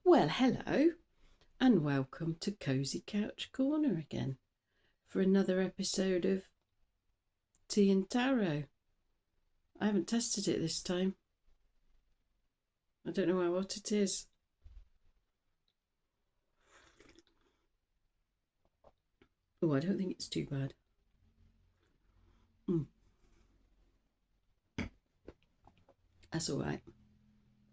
Well, hello, and welcome to Cozy Couch Corner again for another episode of Tea and Tarot. I haven't tested it this time. I don't know what it is. Oh, I don't think it's too bad. That's all right.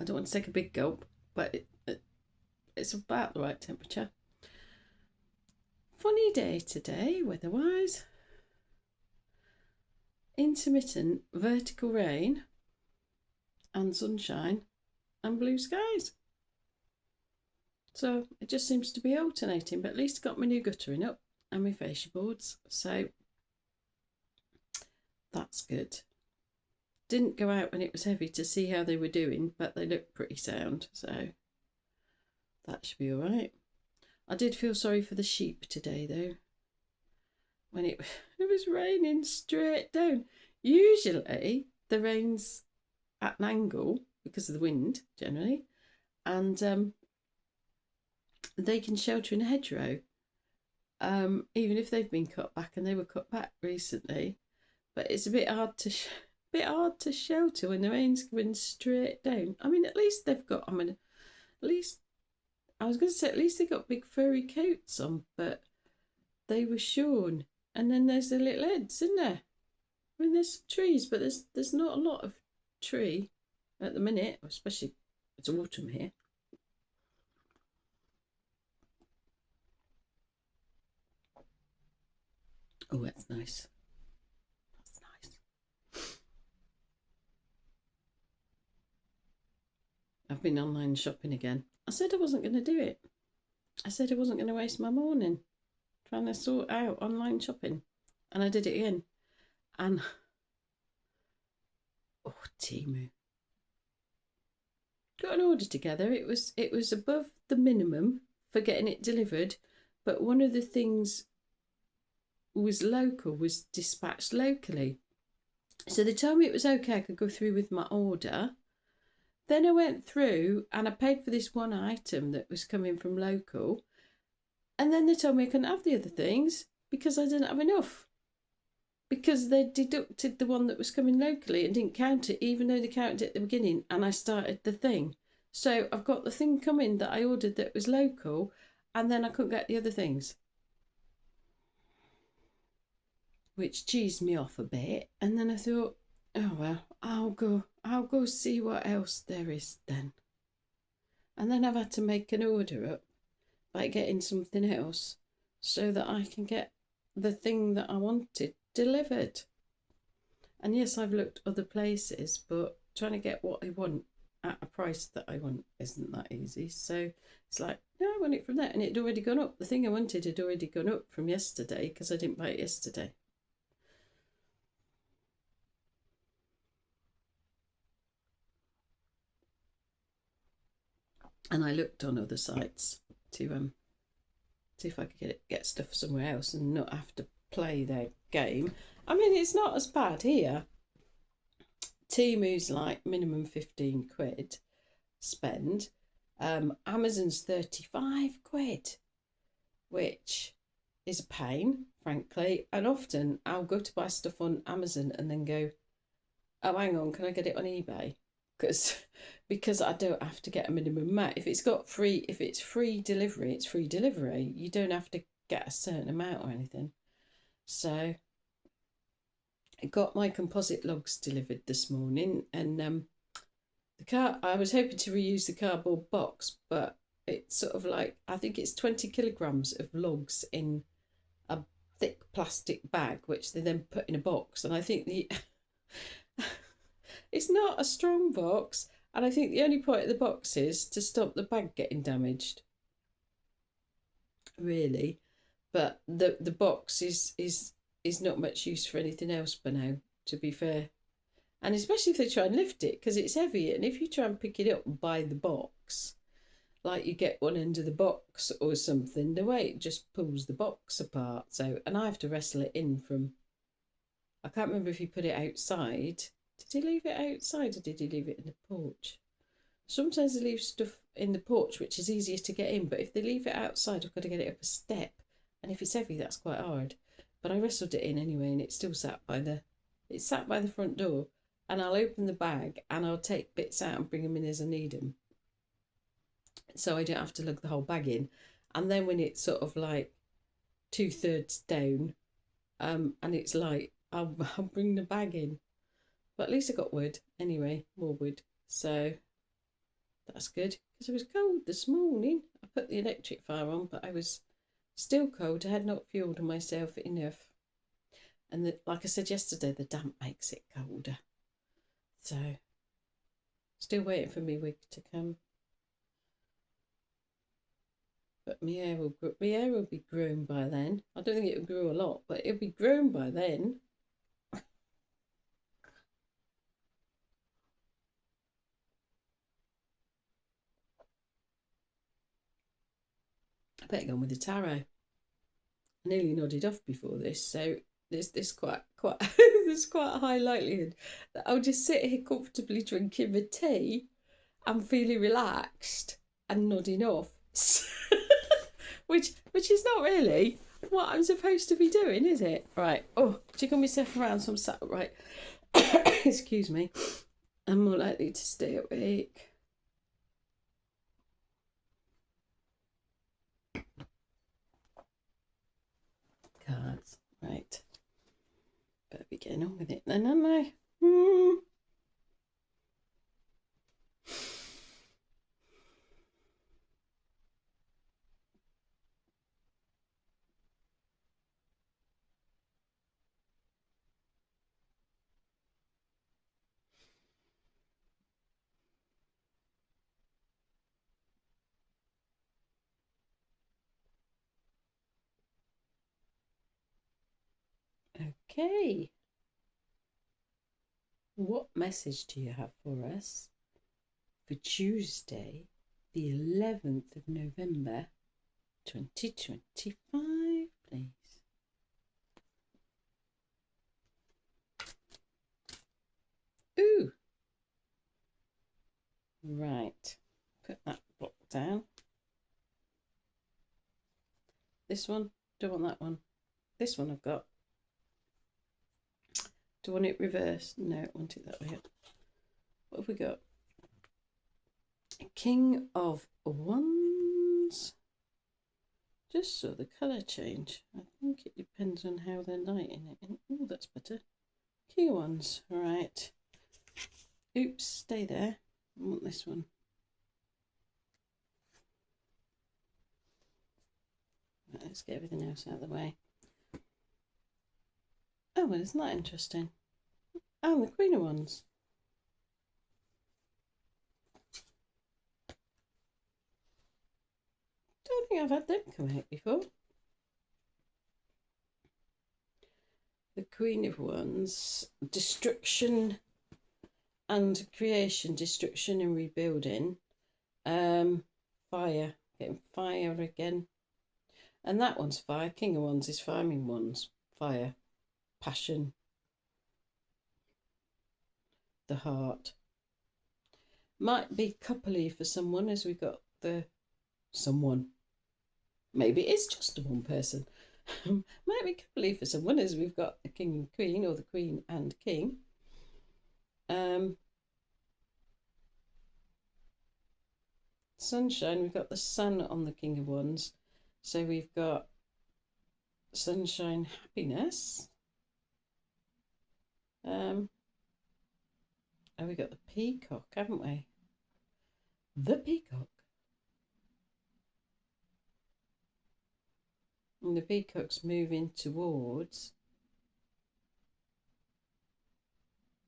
I don't want to take a big gulp, but it's about the right temperature. Funny day today, weather-wise. Intermittent vertical rain and sunshine and blue skies. So it just seems to be alternating, but at least I got my new guttering up and my fascia boards, so that's good. Didn't go out when it was heavy to see how they were doing, but they looked pretty sound, so that should be all right. I did feel sorry for the sheep today, though, when it was raining straight down. Usually the rain's at an angle because of the wind generally, and they can shelter in a hedgerow, even if they've been cut back, and they were cut back recently. But it's a bit hard to shelter when the rain's coming straight down. I mean, at least they've got. I mean, at least I was going to say at least they got big furry coats on, but they were shorn. And then there's the little heads, isn't there? I mean, there's trees, but there's not a lot of tree at the minute, especially it's autumn here. Oh, that's nice. That's nice. I've been online shopping again. I said I wasn't going to do it. I said I wasn't going to waste my morning trying to sort out online shopping, and I did it again. And oh, Timu got an order together. It was above the minimum for getting it delivered, but one of the things was local, was dispatched locally. So they told me it was okay, I could go through with my order. Then I went through and I paid for this one item that was coming from local. And then they told me I couldn't have the other things because I didn't have enough. Because they deducted the one that was coming locally and didn't count it, even though they counted it at the beginning and I started the thing. So I've got the thing coming that I ordered that was local, and then I couldn't get the other things, which cheesed me off a bit. And then I thought, oh well, I'll go see what else there is then. And then I've had to make an order up by getting something else so that I can get the thing that I wanted delivered. And yes, I've looked other places, but trying to get what I want at a price that I want isn't that easy. So it's like, no, I want it from there. And it'd already gone up. The thing I wanted had already gone up from yesterday because I didn't buy it yesterday. And I looked on other sites to see if I could get stuff somewhere else and not have to play their game. I mean, it's not as bad here. Timu's like minimum 15 quid spend. Amazon's 35 quid, which is a pain, frankly. And often I'll go to buy stuff on Amazon and then go, oh, hang on, can I get it on eBay? Because I don't have to get a minimum amount. If it's free delivery, it's free delivery. You don't have to get a certain amount or anything. So I got my composite logs delivered this morning, and I was hoping to reuse the cardboard box, but it's sort of like, I think it's 20 kilograms of logs in a thick plastic bag, which they then put in a box. And I think it's not a strong box, and I think the only point of the box is to stop the bag getting damaged, really. But the box is not much use for anything else by now, to be fair. And especially if they try and lift it, because it's heavy, and if you try and pick it up by the box, like you get one under the box or something, the weight just pulls the box apart. So, and I have to wrestle it in from, I can't remember if he put it outside. Did he leave it outside or did he leave it in the porch? Sometimes they leave stuff in the porch, which is easier to get in, but if they leave it outside, I've got to get it up a step. And if it's heavy, that's quite hard. But I wrestled it in anyway, and it still sat by the front door. And I'll open the bag and I'll take bits out and bring them in as I need them. So I don't have to lug the whole bag in. And then when it's sort of like 2/3 down, and it's light, I'll bring the bag in. But at least I got wood anyway, more wood. So that's good, because it was cold this morning. I put the electric fire on, but I was still cold. I had not fueled myself enough. And like I said yesterday, the damp makes it colder. So still waiting for my wig to come. But my hair will be grown by then. I don't think it will grow a lot, but it'll be grown by then. I better go on with the tarot. I nearly nodded off before this, so there's quite there's quite a high likelihood that I'll just sit here comfortably drinking my tea and feeling relaxed and nodding off. which is not really what I'm supposed to be doing, is it? Right. Oh, jiggle myself around so I'm sat right. Excuse me. I'm more likely to stay awake. Cards. Right. Better be getting on with it then, am I? Okay. What message do you have for us for Tuesday, the 11th of November, 2025, please? Ooh. Right. Put that block down. This one. Do I want that one? This one I've got. Do I want it reversed? No, I want it that way. What have we got? King of Wands. Just saw the colour change. I think it depends on how they're lighting it. Oh, that's better. King of Wands. Right. Oops, stay there. I want this one. Right, let's get everything else out of the way. Oh, well, isn't that interesting? Oh, the Queen of Wands. Don't think I've had them come out before. The Queen of Wands. Destruction and creation. Destruction and rebuilding. Fire. Getting fire again. And that one's fire. King of Wands is farming wands. Fire. Passion. The heart. Might be coupley for someone, as we've got the someone. Maybe it's just one person. Might be coupley for someone, as we've got the king and queen, or the queen and king. Sunshine, we've got the sun on the King of Wands. So we've got sunshine, happiness. Oh, we got the peacock, haven't we? The peacock. And the peacock's moving towards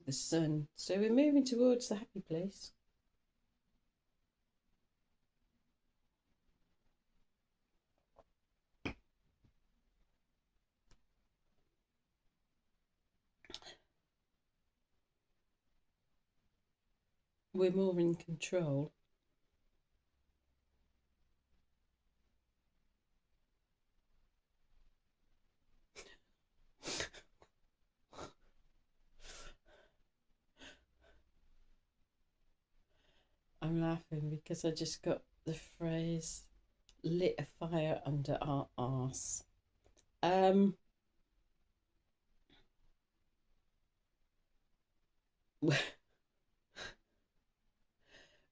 the sun. So we're moving towards the happy place. We're more in control. I'm laughing because I just got the phrase lit a fire under our arse.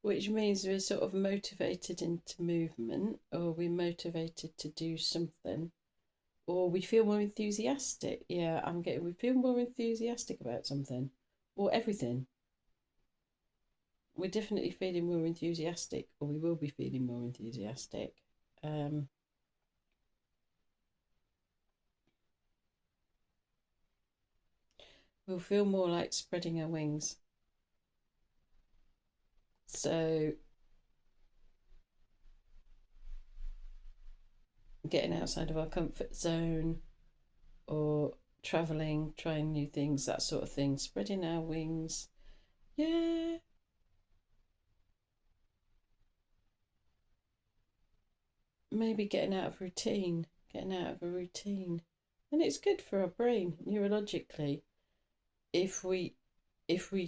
Which means we're sort of motivated into movement, or we're motivated to do something, or we feel more enthusiastic. Yeah, we feel more enthusiastic about something, or everything. We're definitely feeling more enthusiastic, or we will be feeling more enthusiastic. Um, we'll feel more like spreading our wings. So, getting outside of our comfort zone, or traveling, trying new things, that sort of thing, spreading our wings. Yeah. Maybe getting out of a routine. And it's good for our brain neurologically if we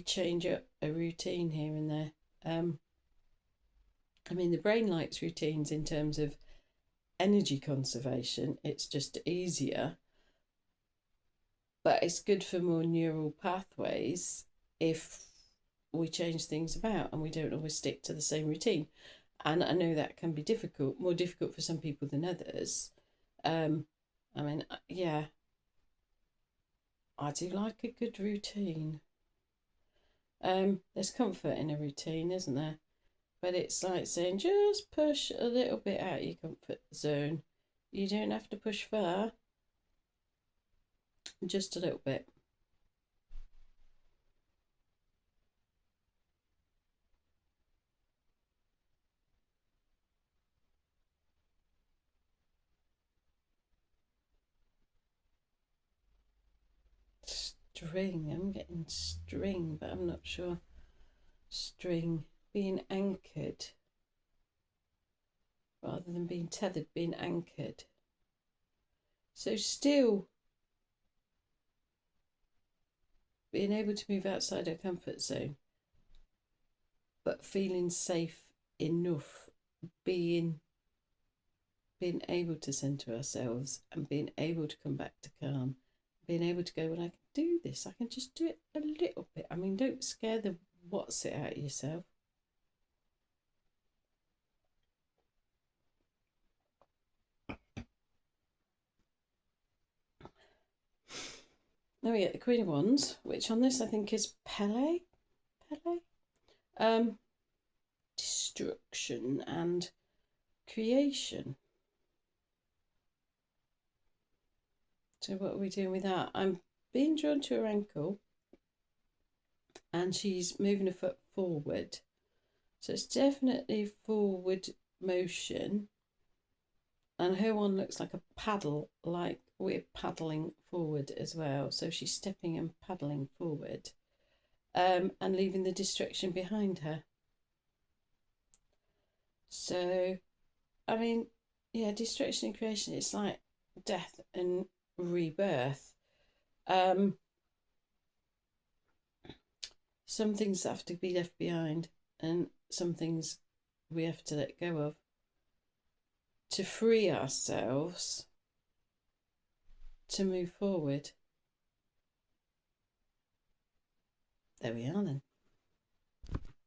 change up a routine here and there. I mean, the brain likes routines in terms of energy conservation. It's just easier, but it's good for more neural pathways if we change things about and we don't always stick to the same routine. And I know that can be difficult, more difficult for some people than others. I mean, yeah, I do like a good routine. There's comfort in a routine, isn't there? But it's like saying just push a little bit out of your comfort zone. You don't have to push far, just a little bit. String, I'm getting string, but I'm not sure. String, being anchored rather than being tethered, being anchored. So, still being able to move outside our comfort zone, but feeling safe enough, being able to centre ourselves and being able to come back to calm, being able to go, well, I can do this, I can just do it a little bit. I mean, don't scare the what's it out of yourself. Then we get the Queen of Wands, which on this I think is Pele. Um, destruction and creation. So what are we doing with that? I'm being drawn to her ankle, and she's moving a foot forward. So it's definitely forward motion. And her one looks like a paddle, like we're paddling forward as well. So she's stepping and paddling forward, and leaving the destruction behind her. So, I mean, yeah, destruction and creation, it's like death and rebirth. Um, some things have to be left behind, and some things we have to let go of to free ourselves to move forward. There we are then.